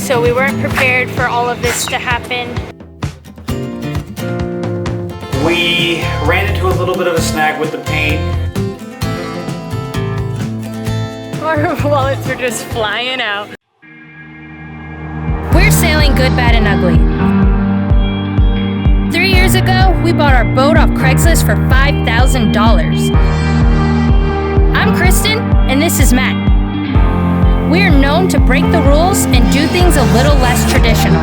so we weren't prepared for all of this to happen. We ran into a little bit of a snag with the paint. Our wallets are just flying out. We're sailing good, bad, and ugly. 3 years ago, we bought our boat off Craigslist for $5,000. I'm Kristen, and this is Matt. We are known to break the rules and do things a little less traditional.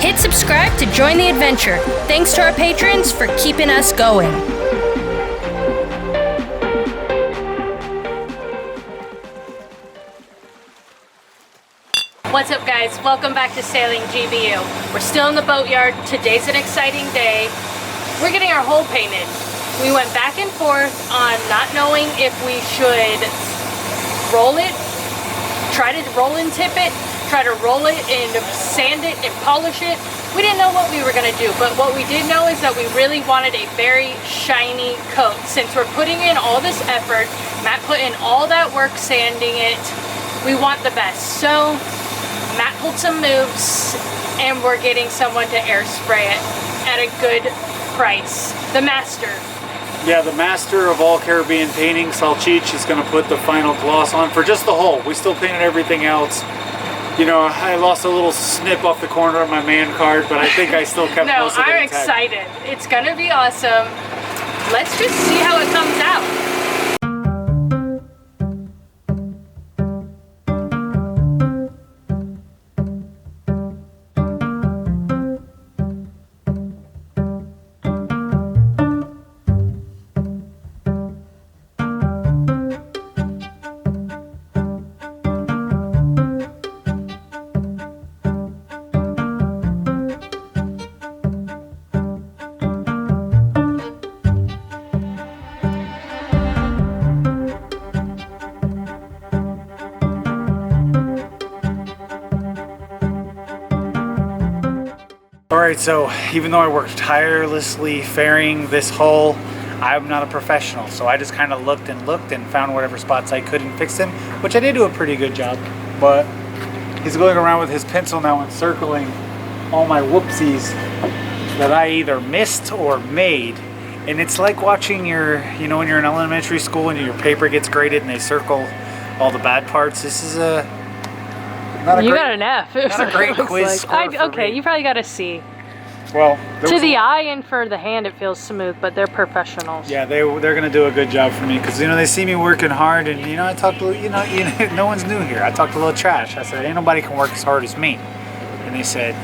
Hit subscribe to join the adventure. Thanks to our patrons for keeping us going. What's up, guys? Welcome back to Sailing GBU. We're still in the boatyard. Today's an exciting day. We're getting our hull painted. We went back and forth on not knowing if we should roll it, try to roll and tip it, try to roll it and sand it and polish it. We didn't know what we were gonna do, but what we did know is that we really wanted a very shiny coat. Since we're putting in all this effort, Matt put in all that work sanding it, we want the best. So Matt pulled some moves and we're getting someone to air spray it at a good price. The master. Yeah, the master of all Caribbean painting, Salchich, is gonna put the final gloss on for just the hull. We still painted everything else. You know, I lost a little snip off the corner of my man card, but I think I still kept most of it intact. I'm excited. It's gonna be awesome. Let's just see how it comes out. Alright, so even though I worked tirelessly fairing this hull, I'm not a professional, so I just kind of looked and found whatever spots I could and fixed them, which I did do a pretty good job. But he's going around with his pencil now and circling all my whoopsies that I either missed or made. And it's like watching your, you know, when you're in elementary school and your paper gets graded and they circle all the bad parts. This is a You got an F. Not a great quiz score for okay, me. you probably got a C. Well, to the eye and for the hand, it feels smooth, but they're professionals. Yeah, they're gonna do a good job for me because you know they see me working hard, and you know I talked to no one's new here. I talked a little trash. I said ain't nobody can work as hard as me, and they said,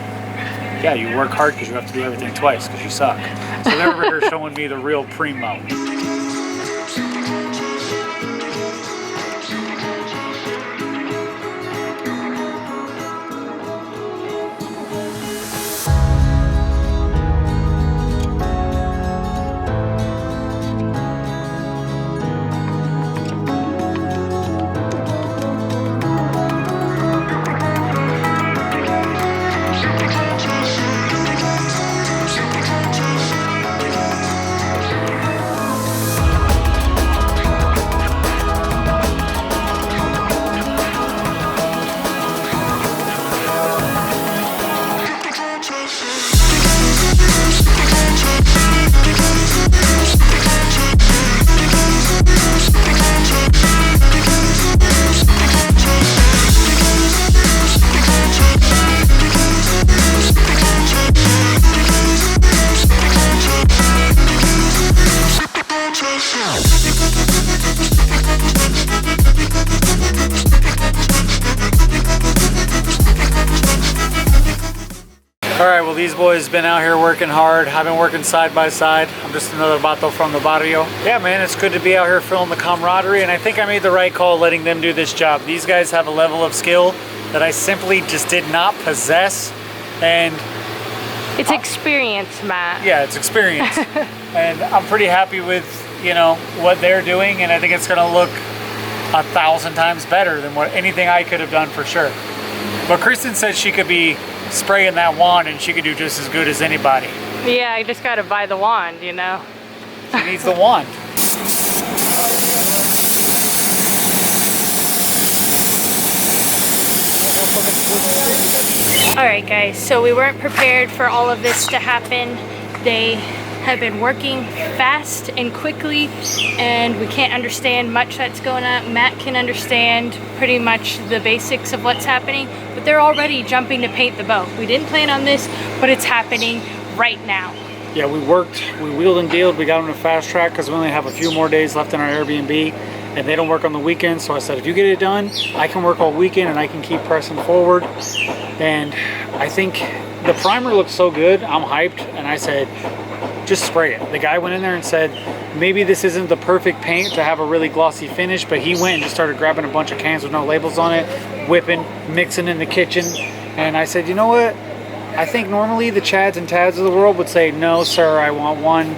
yeah, you work hard because you have to do everything twice because you suck. So they're over here showing me the real primo. Alright, well these boys been out here working hard. I've been working side by side. I'm just another vato from the barrio. Yeah man, it's good to be out here feeling the camaraderie, and I think I made the right call letting them do this job. These guys have a level of skill that I simply just did not possess, and it's experience, Matt. Yeah, it's experience. And I'm pretty happy with, you know, what they're doing, and I think it's gonna look 1,000 times better than what anything I could have done for sure. But Kristen said she could be spraying that wand and she could do just as good as anybody. Yeah, I just gotta buy the wand, you know? She needs the wand. Alright guys, so we weren't prepared for all of this to happen. They have been working fast and quickly, and we can't understand much that's going on. Matt can understand pretty much the basics of what's happening, but they're already jumping to paint the boat. We didn't plan on this, but it's happening right now. Yeah, we worked, we wheeled and dealed, we got on a fast track because we only have a few more days left in our Airbnb, and they don't work on the weekends. So I said, if you get it done, I can work all weekend and I can keep pressing forward. And I think the primer looks so good, I'm hyped, and I said, just spray it. The guy went in there and said, maybe this isn't the perfect paint to have a really glossy finish, but he went and just started grabbing a bunch of cans with no labels on it, whipping, mixing in the kitchen. And I said, you know what? I think normally the Chads and Tads of the world would say, no, sir, I want one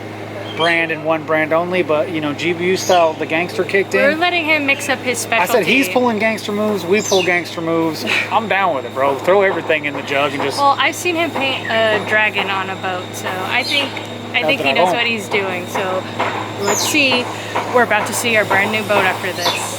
brand and one brand only. But, you know, GBU style, the gangster kicked in. We're letting him mix up his specialty. I said, he's pulling gangster moves, we pull gangster moves. I'm down with it, bro. Throw everything in the jug and just... Well, I've seen him paint a dragon on a boat, so I think he knows what he's doing. So let's see. We're about to see our brand new boat after this.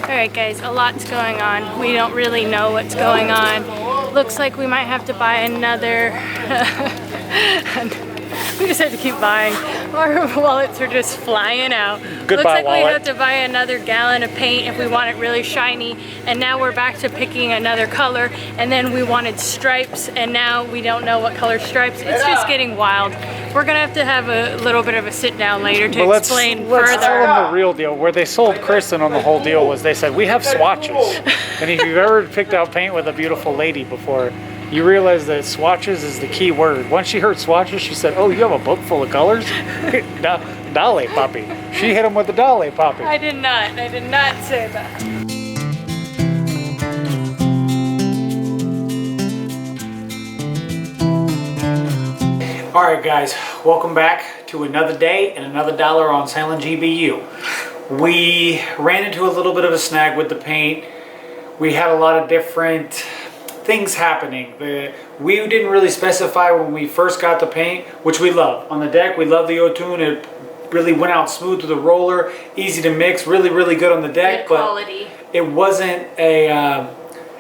Alright guys, a lot's going on. We don't really know what's going on. Looks like we might have to buy another... we just have to keep buying. Our wallets are just flying out. Goodbye, looks like wallet. we have to buy another gallon of paint if we want it really shiny. And now we're back to picking another color. And then we wanted stripes, and now we don't know what color stripes. It's just getting wild. We're gonna have to have a little bit of a sit down later to explain let's further. tell them the real deal. Where they sold Kristen on the whole deal was they said, we have swatches. And if you've ever picked out paint with a beautiful lady before, you realize that swatches is the key word. Once she heard swatches, she said, oh, you have a book full of colors? Dale Papi. She hit him with the Dale Papi. I did not say that. All right, guys, welcome back to another day and another dollar on Sailing GBU. We ran into a little bit of a snag with the paint. We had a lot of different things happening. We didn't really specify when we first got the paint, which we love. On the deck, we love the O-Tune. It really went out smooth with the roller, easy to mix, really good on the deck. Good quality. But it wasn't a...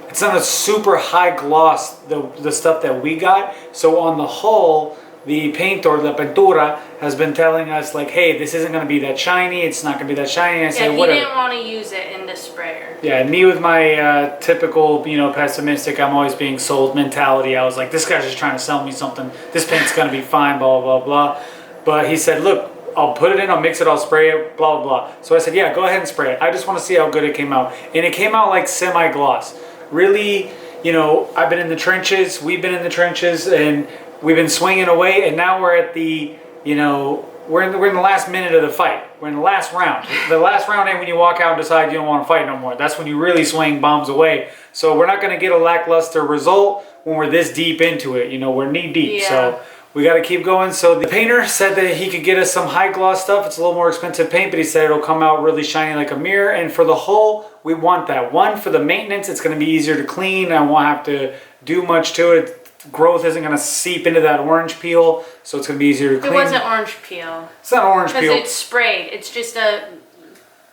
it's not a super high gloss, the stuff that we got. So on the hull, the painter, La Pintura, has been telling us like, hey, this isn't going to be that shiny. It's not going to be that shiny. I said, he whatever. didn't want to use it in the sprayer. Yeah, and me with my typical, you know, pessimistic, I'm always being sold mentality. I was like, this guy's just trying to sell me something. This paint's going to be fine, blah, blah, blah. But he said, look, I'll put it in, I'll mix it, I'll spray it, blah, blah, blah. So I said, yeah, go ahead and spray it. I just want to see how good it came out. And it came out like semi-gloss. Really, you know, I've been in the trenches, we've been in the trenches, and we've been swinging away, and now we're at the, you know, we're in the last minute of the fight. We're in the last round. The last round ain't when you walk out and decide you don't want to fight no more. That's when you really swing bombs away. So we're not going to get a lackluster result when we're this deep into it. You know, we're knee deep. Yeah. So we got to keep going. So the painter said that he could get us some high gloss stuff. It's a little more expensive paint, but he said it'll come out really shiny like a mirror. And for the hull, we want that. One, for the maintenance, it's going to be easier to clean. I won't have to do much to it. Growth isn't going to seep into that orange peel, so it's going to be easier to clean. It wasn't orange peel. It's not orange peel. Because it's sprayed. It's just a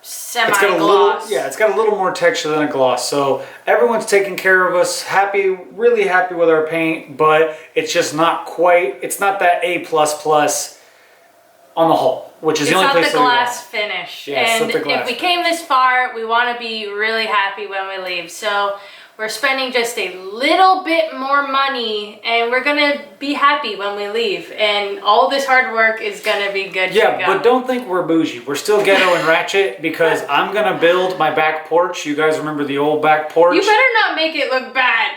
It's got a little, semi-gloss. yeah, it's got a little more texture than a gloss. So everyone's taking care of us. Happy, really happy with our paint, but it's just not quite. It's not that A++ on the hull. which is it's the only not place the that glass finish. Yeah, it's and not the glass if we came this far, we want to be really happy when we leave. So we're spending just a little bit more money, and we're gonna be happy when we leave. And all this hard work is gonna be good. Yeah, but don't think we're bougie. We're still ghetto and ratchet because I'm gonna build my back porch. You guys remember the old back porch? You better not make it look bad.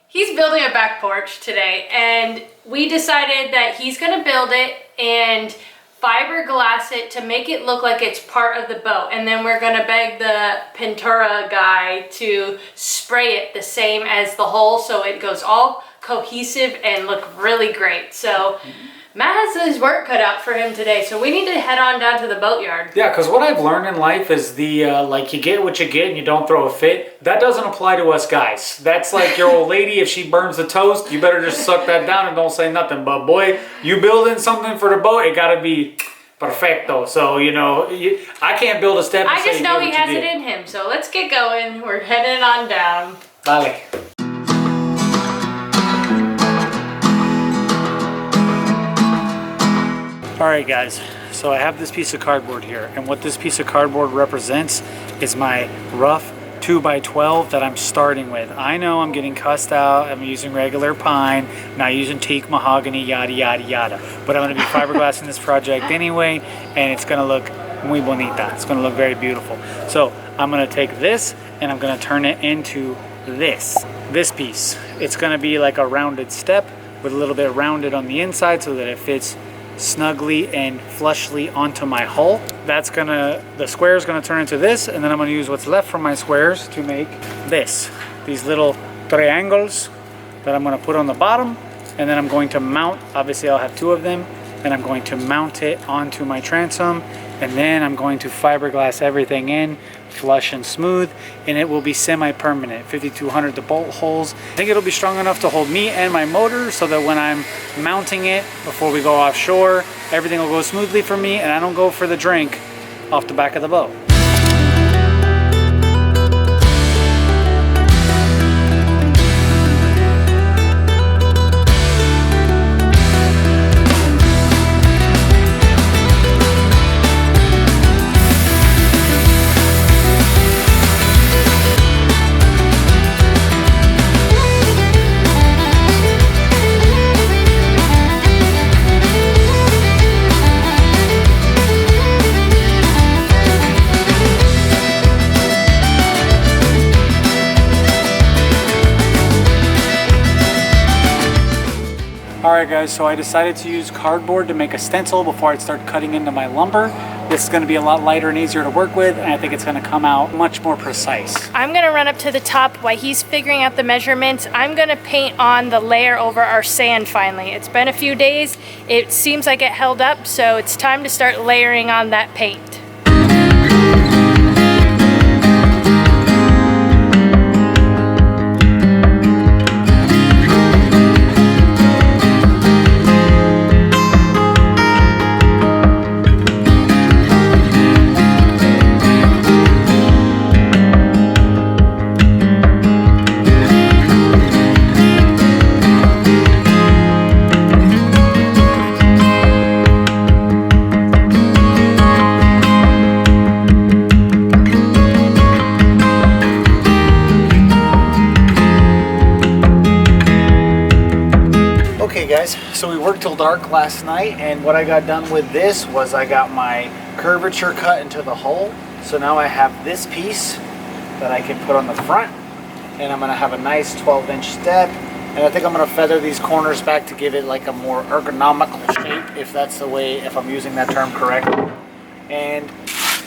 He's building a back porch today, and we decided that he's gonna build it and fiberglass it to make it look like it's part of the boat. And then we're gonna beg the Pintura guy to spray it the same as the hull so it goes all cohesive and look really great. So Matt has his work cut out for him today, so we need to head on down to the boatyard. Yeah, because what I've learned in life is the, like, you get what you get and you don't throw a fit. That doesn't apply to us guys. That's like your old lady, if she burns the toast, you better just suck that down and don't say nothing. But boy, you building something for the boat, it gotta be perfecto. So, you know, I can't build a step and I say just know you he did what has you it did. in him, so let's get going. We're heading on down. Vale. Alright guys, so I have this piece of cardboard here, and what this piece of cardboard represents is my rough 2x12 that I'm starting with. I know I'm getting cussed out, I'm using regular pine, not using teak, mahogany, yada yada yada, but I'm going to be fiberglassing this project anyway, and it's going to look muy bonita. It's going to look very beautiful. So I'm going to take this and I'm going to turn it into this piece. It's going to be like a rounded step with a little bit rounded on the inside so that it fits snugly and flushly onto my hull. That's gonna, the square is gonna turn into this, and then I'm gonna use what's left from my squares to make these little triangles that I'm gonna put on the bottom, and then I'm going to mount, obviously I'll have two of them, and I'm going to mount it onto my transom, and then I'm going to fiberglass everything in, flush and smooth, and it will be semi-permanent. 5200 the bolt holes. I think it'll be strong enough to hold me and my motor so that when I'm mounting it before we go offshore, everything will go smoothly for me and I don't go for the drink off the back of the boat. Alright guys, so I decided to use cardboard to make a stencil before I start cutting into my lumber. This is going to be a lot lighter and easier to work with, and I think it's going to come out much more precise. I'm gonna run up to the top while he's figuring out the measurements. I'm gonna paint on the layer over our sand finally. It's been a few days. It seems like it held up, so it's time to start layering on that paint. So we worked till dark last night, and what I got done with this was I got my curvature cut into the hull. So now I have this piece that I can put on the front, and I'm going to have a nice 12-inch step, and I think I'm going to feather these corners back to give it like a more ergonomical shape, if that's the way, if I'm using that term correctly. And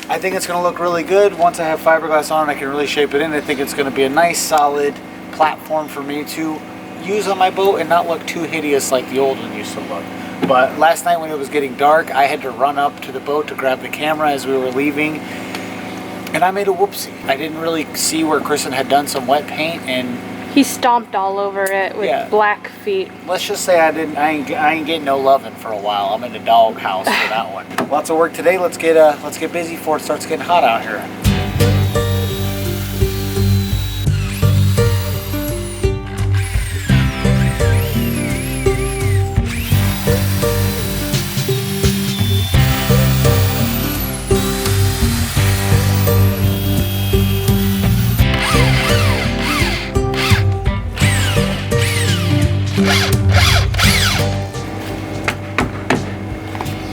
I think it's going to look really good. Once I have fiberglass on, I can really shape it in. I think it's going to be a nice solid platform for me to use on my boat and not look too hideous like the old one used to look. But last night when it was getting dark, I had to run up to the boat to grab the camera as we were leaving, and I made a whoopsie. I didn't really see where Kristen had done some wet paint, and He stomped all over it with black feet. let's just say I ain't getting no loving for a while. I'm in the dog house for that one. Lots of work today. Let's get busy before it starts getting hot out here.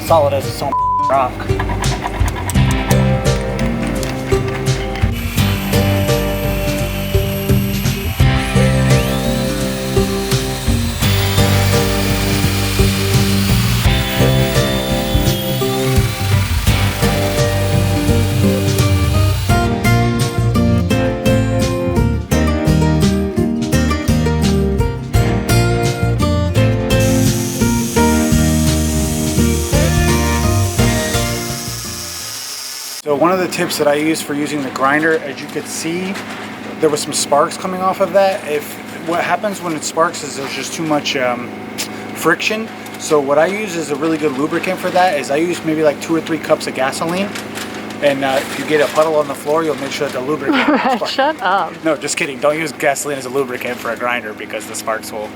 solid as a Sony rock. So one of the tips that I use for using the grinder, as you could see, there was some sparks coming off of that. What happens when it sparks is there's just too much friction. So what I use is a really good lubricant for that is I use maybe like 2 or 3 cups of gasoline. And if you get a puddle on the floor, you'll make sure that the lubricant sparks. Shut up. No, just kidding. Don't use gasoline as a lubricant for a grinder because the sparks will,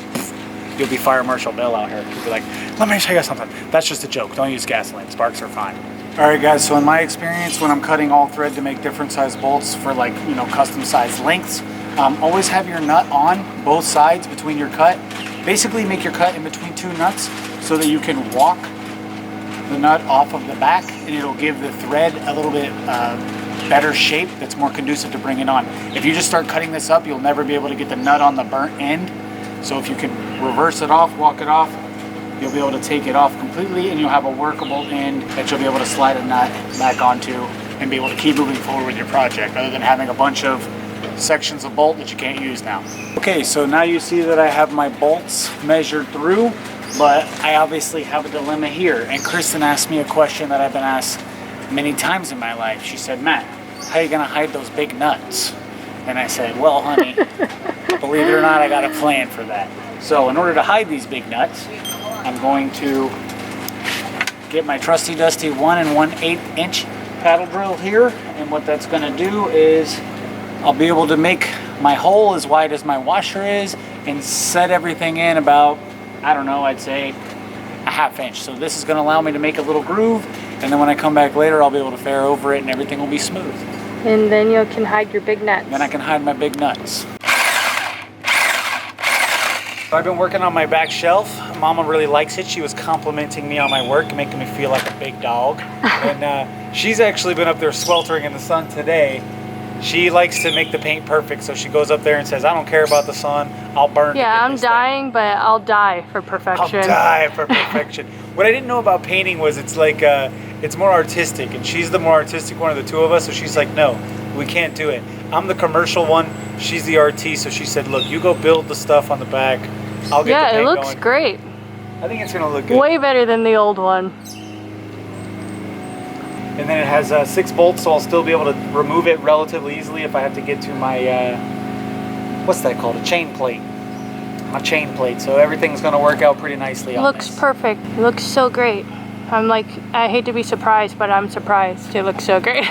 you'll be Fire Marshal Bill out here. You'll be like, let me show you something. That's just a joke. Don't use gasoline. Sparks are fine. All right, guys, so in my experience, when I'm cutting all thread to make different size bolts for like, you know, custom size lengths, always have your nut on both sides between your cut. Basically make your cut in between 2 nuts so that you can walk the nut off of the back and it'll give the thread a little bit better shape that's more conducive to bring it on. If you just start cutting this up, you'll never be able to get the nut on the burnt end. So if you can reverse it off, walk it off, you'll be able to take it off completely and you'll have a workable end that you'll be able to slide a nut back onto and be able to keep moving forward with your project other than having a bunch of sections of bolt that you can't use now. Okay, so now you see that I have my bolts measured through, but I obviously have a dilemma here. And Kristen asked me a question that I've been asked many times in my life. She said, Matt, how are you gonna hide those big nuts? And I said, well, honey, believe it or not, I got a plan for that. So in order to hide these big nuts, I'm going to get my trusty dusty 1 1/8 inch paddle drill here, and what that's going to do is I'll be able to make my hole as wide as my washer is and set everything in about, I don't know, I'd say a 1/2 inch. So this is going to allow me to make a little groove, and then when I come back later I'll be able to fare over it and everything will be smooth. And then you can hide your big nuts. Then I can hide my big nuts. I've been working on my back shelf. Mama really likes it. She was complimenting me on my work, making me feel like a big dog. And she's actually been up there sweltering in the sun today. She likes to make the paint perfect, so she goes up there and says, I don't care about the sun, I'll burn. Yeah, I'm dying, but I'll die for perfection. I'll die for perfection. What I didn't know about painting was it's like, it's more artistic, and she's the more artistic one of the two of us, so she's like, no, we can't do it. I'm the commercial one, she's the artiste, so she said, look, you go build the stuff on the back. I'll get the paint it looks going. great. I think it's gonna look good. Way better than the old one. And then it has 6 bolts, so I'll still be able to remove it relatively easily if I have to get to my, what's that called? A chain plate. My chain plate. So everything's gonna work out pretty nicely on Looks this. perfect. It looks so great. I'm like, I hate to be surprised, but I'm surprised. It looks so great.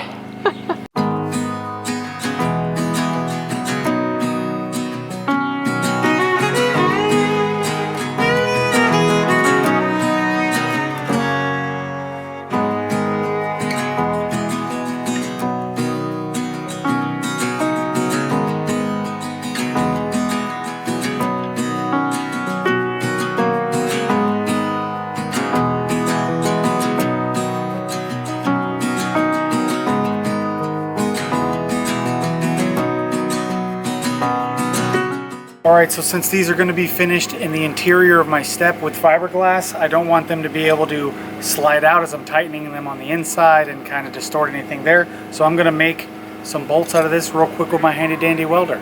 Alright, so since these are going to be finished in the interior of my step with fiberglass, I don't want them to be able to slide out as I'm tightening them on the inside and kind of distort anything there. So I'm going to make some bolts out of this real quick with my handy dandy welder.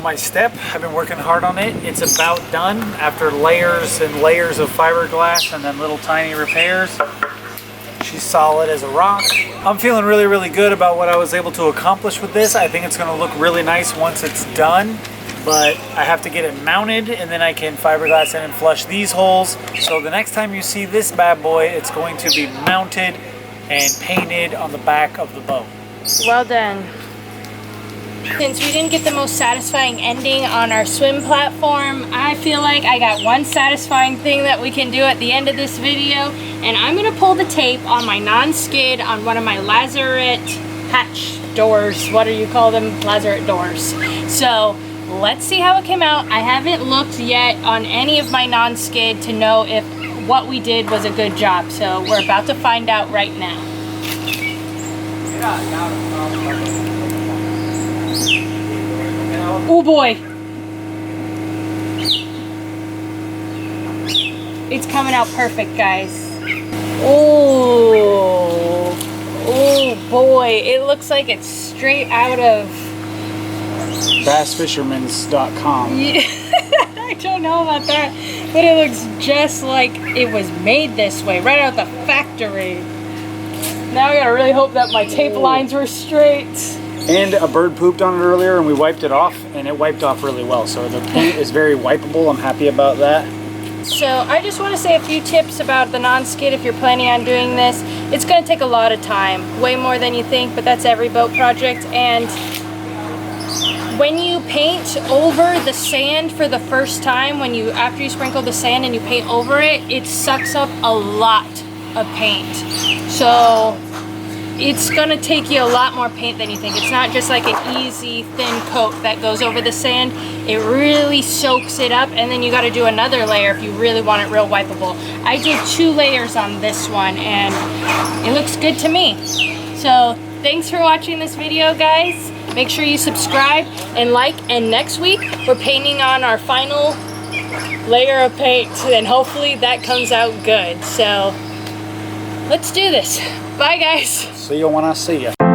my step, I've been working hard on it. It's about done after layers and layers of fiberglass and then little tiny repairs. She's solid as a rock. I'm feeling really, really good about what I was able to accomplish with this. I think it's gonna look really nice once it's done, but I have to get it mounted and then I can fiberglass in and flush these holes. So the next time you see this bad boy, it's going to be mounted and painted on the back of the boat. Well done. Since we didn't get the most satisfying ending on our swim platform, I feel like I got one satisfying thing that we can do at the end of this video, and I'm gonna pull the tape on my non-skid on one of my lazarette hatch doors. What do you call them? Lazarette doors. So let's see how it came out. I haven't looked yet on any of my non-skid to know if what we did was a good job, so we're about to find out right now. Oh boy! It's coming out perfect, guys. Oh, oh boy! It looks like it's straight out of bassfishermans.com. Yeah. I don't know about that, but it looks just like it was made this way, right out the factory. Now I gotta really hope that my tape lines were straight. And a bird pooped on it earlier and we wiped it off, and it wiped off really well. So the paint is very wipeable. I'm happy about that. So I just want to say a few tips about the non-skid if you're planning on doing this. It's going to take a lot of time, way more than you think, but that's every boat project. And when you paint over the sand for the first time, after you sprinkle the sand and you paint over it, it sucks up a lot of paint. So it's gonna take you a lot more paint than you think. It's not just like an easy thin coat that goes over the sand. It really soaks it up, and then you gotta do another layer if you really want it real wipeable. I did 2 layers on this one and it looks good to me. So thanks for watching this video, guys. Make sure you subscribe and like, and next week we're painting on our final layer of paint, and hopefully that comes out good. So let's do this. Bye, guys. See you when I see you.